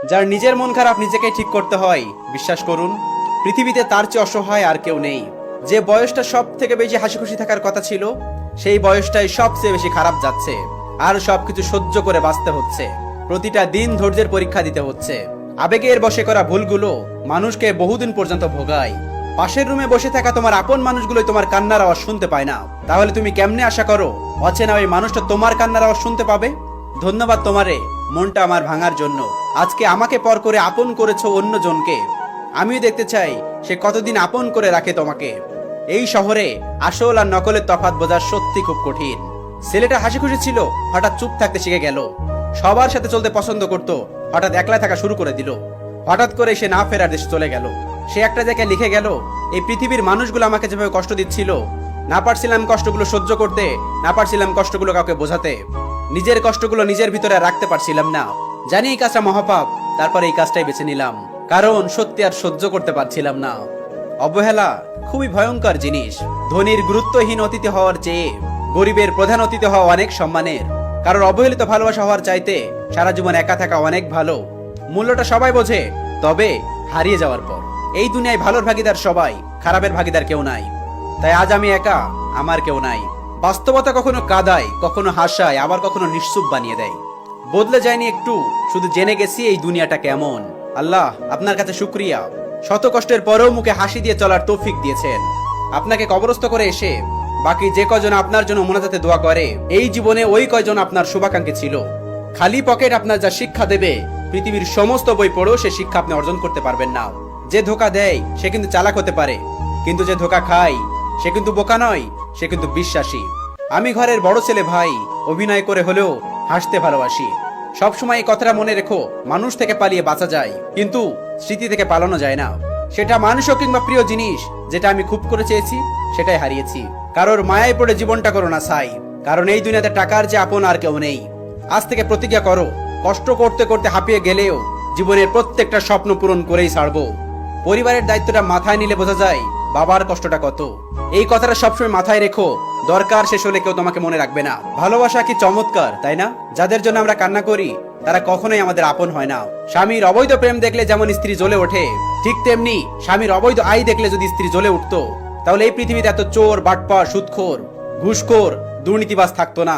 যার নিজের মন খারাপ নিজেকে ঠিক করতে হয়, বিশ্বাস করুন পৃথিবীতে তার চেয়ে অসহায় আর কেউ নেই। যে বয়সটা সব থেকে বেশি হাসি খুশি থাকার কথা ছিল, সেই বয়সটাই সবচেয়ে বেশি খারাপ যাচ্ছে। আর সবকিছু সহ্য করে বাঁচতে হচ্ছে, প্রতিটা দিন ধৈর্যের পরীক্ষা দিতে হচ্ছে। আবেগের বশে করা ভুলগুলো মানুষকে বহুদিন পর্যন্ত ভোগায়। পাশের রুমে বসে থাকা তোমার আপন মানুষগুলোই তোমার কান্নার আওয়াজ শুনতে পায় না, তাহলে তুমি কেমনে আশা করো অচেনা ওই মানুষটা তোমার কান্নার আওয়াজ শুনতে পাবে? ধন্যবাদ তোমারে মনটা আমার ভাঙার জন্য। আজকে আমাকে পর করে আপন করেছো অন্য জনকে। আমিও দেখতে চাই সে কতদিন আপন করে রাখে তোমাকে। এই শহরে আসল আর নকলের তফাৎ বোঝা সত্যি খুব কঠিন। ছেলেটা হাসি খুশি ছিল, হঠাৎ চুপ থাকতে শিখে গেল। সবার সাথে চলতে পছন্দ করত, হঠাৎ একলা থাকা শুরু করে দিল। হঠাৎ করে সে না ফেরার দেশে চলে গেল। সে একটা জায়গায় লিখে গেল, এই পৃথিবীর মানুষগুলো আমাকে যেভাবে কষ্ট দিচ্ছিল, না পারছিলাম কষ্টগুলো সহ্য করতে, না পারছিলাম কষ্টগুলো কাউকে বোঝাতে, নিজের কষ্টগুলো নিজের ভিতরে রাখতে পারছিলাম না। জানি এই কাজটা মহাপাপ, তারপর এই কাজটাই বেছে নিলাম, কারণ সত্যি আর সহ্য করতে পারছিলাম না। অবহেলা খুবই ভয়ঙ্কর জিনিস। ধনীর গুরুত্বহীন অতিথি হওয়ার চেয়ে গরিবের প্রধান অতিথি হওয়া অনেক সম্মানের। কারণ অবহেলিত ভালোবাসা হওয়ার চাইতে সারা জীবন একা থাকা অনেক ভালো। মূল্যটা সবাই বোঝে, তবে হারিয়ে যাওয়ার পর। এই দুনিয়ায় ভালোর ভাগিদার সবাই, খারাপের ভাগিদার কেউ নাই। তাই আজ আমি একা, আমার কেউ নাই। বাস্তবতা কখনো কাঁদায়, কখনো হাসায়, আবার কখনো নিশ্চুপ বানিয়ে দেয়। বদলে যায়নি একটু, শুধু জেনে গেছি এই দুনিয়াটা কেমন। আল্লাহ, আপনার কাছে শুকরিয়া, শত কষ্টের পরেও মুখে হাসি দিয়ে চলার তৌফিক দিয়েছেন। আপনাকে কবরস্থ করে এসে বাকি যে কয়জন আপনার জন্য মোনাজাতে দোয়া করে, এই জীবনে ওই কয়জন আপনার শুভাকাঙ্ক্ষী ছিল। খালি পকেট আপনার যা শিক্ষা দেবে, পৃথিবীর সমস্ত বই পড়েও সে শিক্ষা আপনি অর্জন করতে পারবেন না। যে ধোকা দেয় সে কিন্তু চালাক হতে পারে, কিন্তু যে ধোকা খায় সে কিন্তু বোকা নয়, সে কিন্তু বিশ্বাসী। আমি ঘরের বড় ছেলে ভাই, অভিনয় করে হলেও হাসতে ভালোবাসি। সবসময় এই কথাটা মনে রেখো, মানুষ থেকে পালিয়ে বাঁচা যায়, কিন্তু স্মৃতি থেকে পালানো যায় না। সেটা মানুষ কিংবা প্রিয় জিনিস, যেটা আমি খুব করে চেয়েছি সেটাই হারিয়েছি। কারোর মায়ায় পড়ে জীবনটা করো না ছাই, কারণ এই দুনিয়াতে টাকার যে আপন আর কেউ নেই। আজ থেকে প্রতিজ্ঞা করো, কষ্ট করতে করতে হাঁপিয়ে গেলেও জীবনের প্রত্যেকটা স্বপ্ন পূরণ করেই ছাড়বো। পরিবারের দায়িত্বটা মাথায় নিলে বোঝা যায় বাবার কষ্টটা কত। এই কথাটা সবসময় মাথায় রেখো, দরকার শেষ হলে কেউ তোমাকে মনে রাখবে না। ভালোবাসা কি চমৎকার, তাই না? যাদের জন্য আমরা কান্না করি তারা কখনোই আমাদের আপন হয় না। স্বামীর অবৈধ প্রেম দেখলে যেমন স্ত্রী জ্বলে ওঠে, ঠিক তেমনি স্বামীর অবৈধ আয় দেখলে যদি স্ত্রী জ্বলে উঠতো, তাহলে এই পৃথিবীতে এত চোর, বাটপার, সুদখোর, ঘুষখোর, দুর্নীতিবাজ থাকতো না।